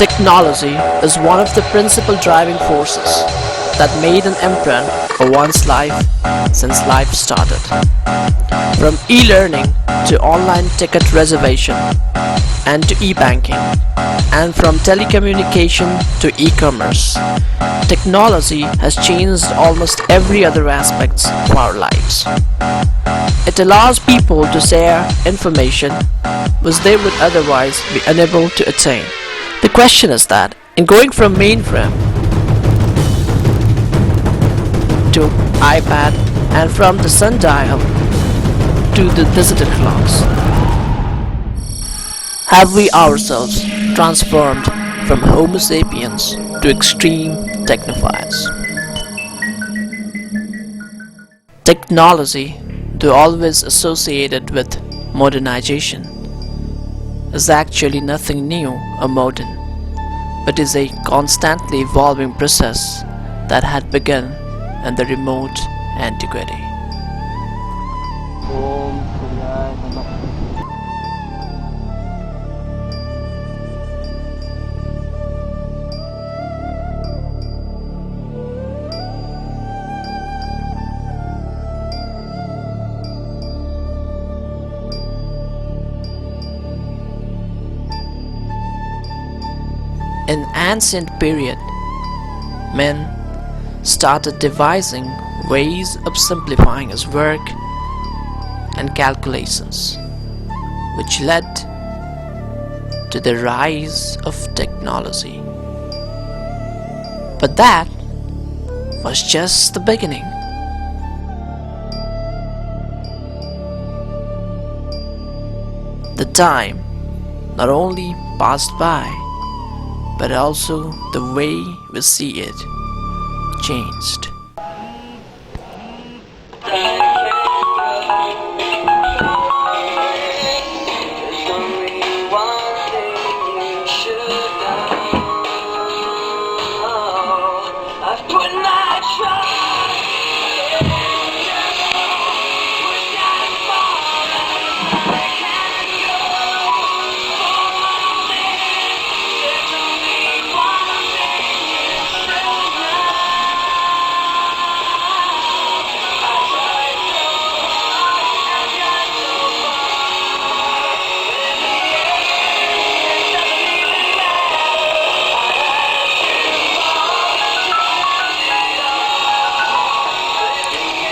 Technology is one of the principal driving forces that made an imprint on one's life since life started. From e-learning to online ticket reservation and to e-banking, and from telecommunication to e-commerce, technology has changed almost every other aspect of our lives. It allows people to share information which they would otherwise be unable to attain. The question is that, in going from mainframe to iPad and from the sundial to the digital clocks, have we ourselves transformed from Homo sapiens to extreme technophiles? Technology, though always associated with modernization, is actually nothing new or modern, but is a constantly evolving process that had begun in the remote antiquity. In ancient period, men started devising ways of simplifying his work and calculations, which led to the rise of technology. But that was just the beginning. The time not only passed by, but also the way we see it changed.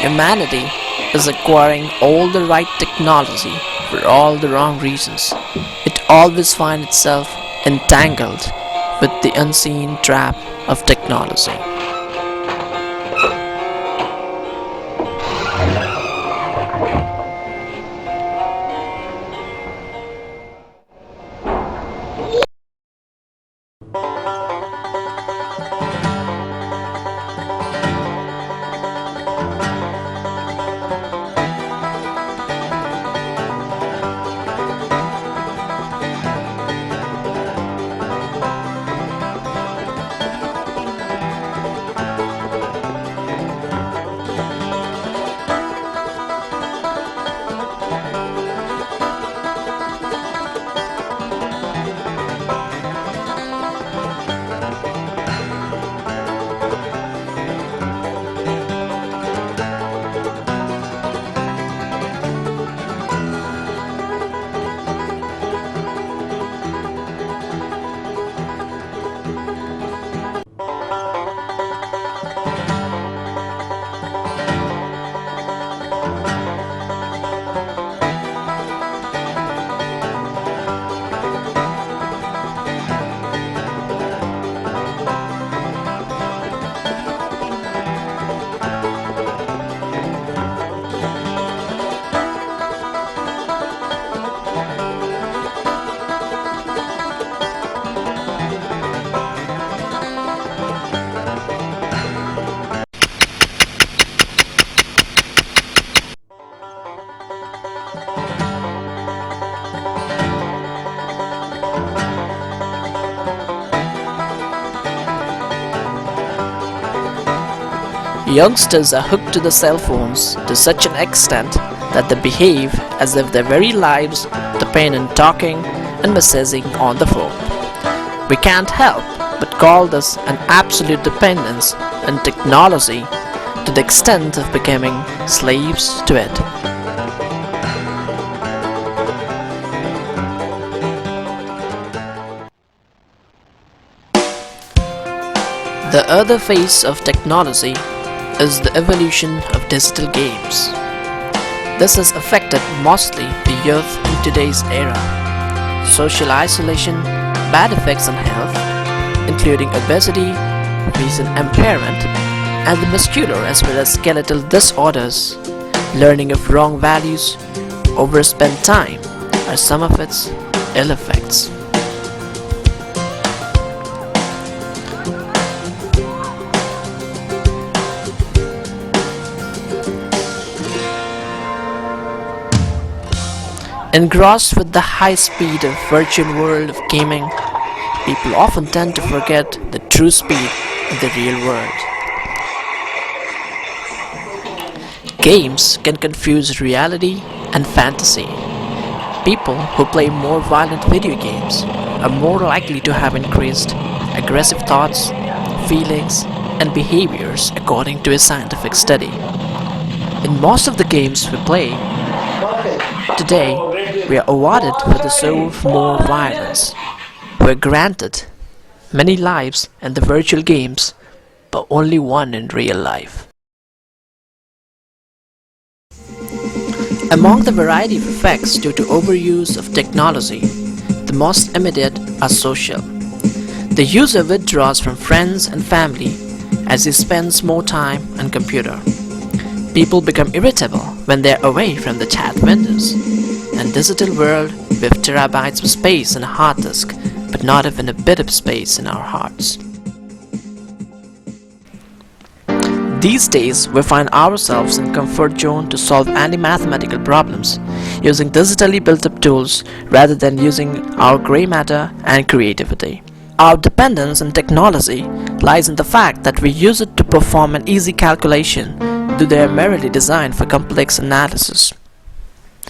Humanity is acquiring all the right technology for all the wrong reasons. It always finds itself entangled with the unseen trap of technology. Youngsters are hooked to the cell phones to such an extent that they behave as if their very lives depend on talking and messaging on the phone. We can't help but call this an absolute dependence on technology to the extent of becoming slaves to it. The other face of technology is the evolution of digital games. This has affected mostly the youth in today's era. Social isolation, bad effects on health, including obesity, vision impairment, and the muscular as well as skeletal disorders, learning of wrong values, overspent time are some of its ill effects. Engrossed with the high speed of virtual world of gaming, people often tend to forget the true speed of the real world. Games can confuse reality and fantasy. People who play more violent video games are more likely to have increased aggressive thoughts, feelings, and behaviors according to a scientific study. In most of the games we play today, we are awarded for the SOPHOMORE violence. We are granted many lives in the virtual games, but only one in real life. Among the variety of effects due to overuse of technology, the most immediate are social. The user withdraws from friends and family as he spends more time on computer. People become irritable when they are away from the chat windows. And digital world with terabytes of space in a hard disk, but not even a bit of space in our hearts. These days, we find ourselves in comfort zone to solve any mathematical problems using digitally built-up tools rather than using our grey matter and creativity. Our dependence on technology lies in the fact that we use it to perform an easy calculation, though they are merely designed for complex analysis.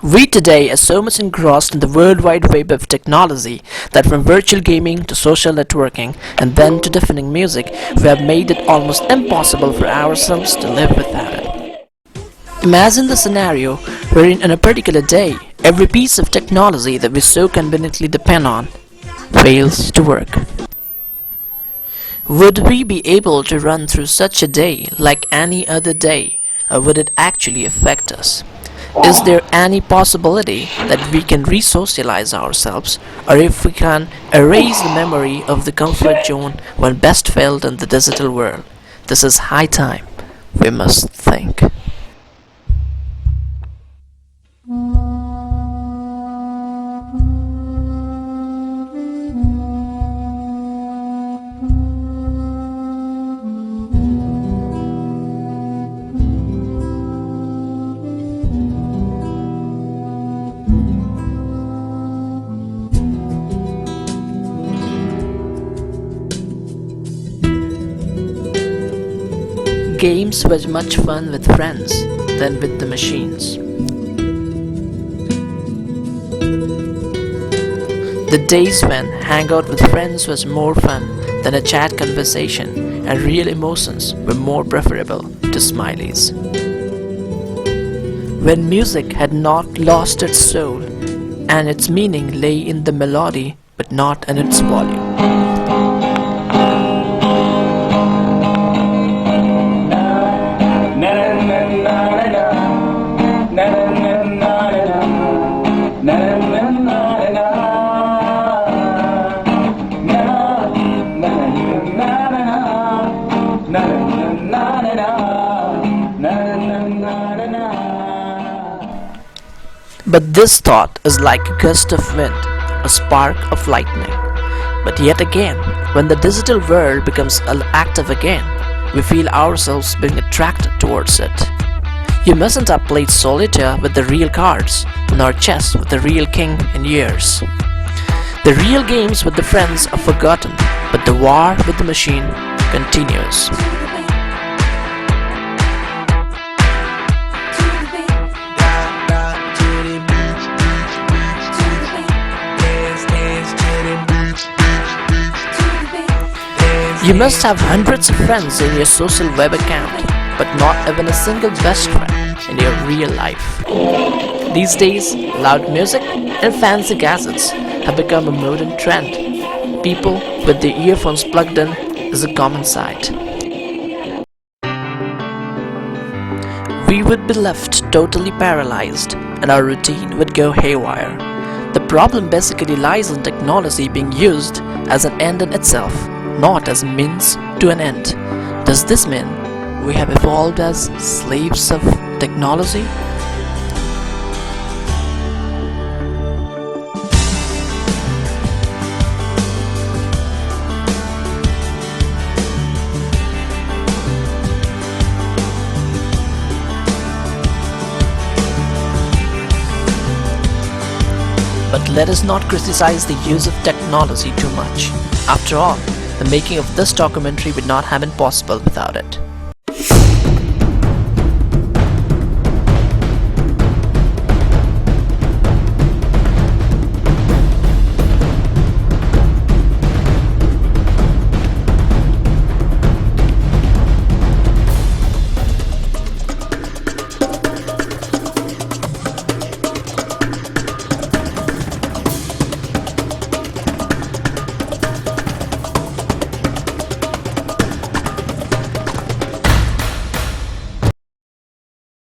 We today are so much engrossed in the World Wide Web of technology that from virtual gaming to social networking and then to deafening music, we have made it almost impossible for ourselves to live without it. Imagine the scenario wherein on a particular day, every piece of technology that we so conveniently depend on fails to work. Would we be able to run through such a day like any other day, or would it actually affect us? Is there any possibility that we can re-socialize ourselves, or if we can erase the memory of the comfort zone when best felt in the digital world? This is high time. We must think. Games were much fun with friends than with the machines. The days when hang out with friends was more fun than a chat conversation, and real emotions were more preferable to smileys. When music had not lost its soul, and its meaning lay in the melody but not in its volume. But this thought is like a gust of wind, a spark of lightning. But yet again, when the digital world becomes active again, we feel ourselves being attracted towards it. You mustn't have played solitaire with the real cards, nor chess with the real king in years. The real games with the friends are forgotten, but the war with the machine continues. You must have hundreds of friends in your social web account, but not even a single best friend in your real life. These days, loud music and fancy gadgets have become a modern trend. People with their earphones plugged in is a common sight. We would be left totally paralyzed and our routine would go haywire. The problem basically lies in technology being used as an end in itself, not as a means to an end. Does this mean we have evolved as slaves of technology? But let us not criticize the use of technology too much. After all, the making of this documentary would not have been possible without it.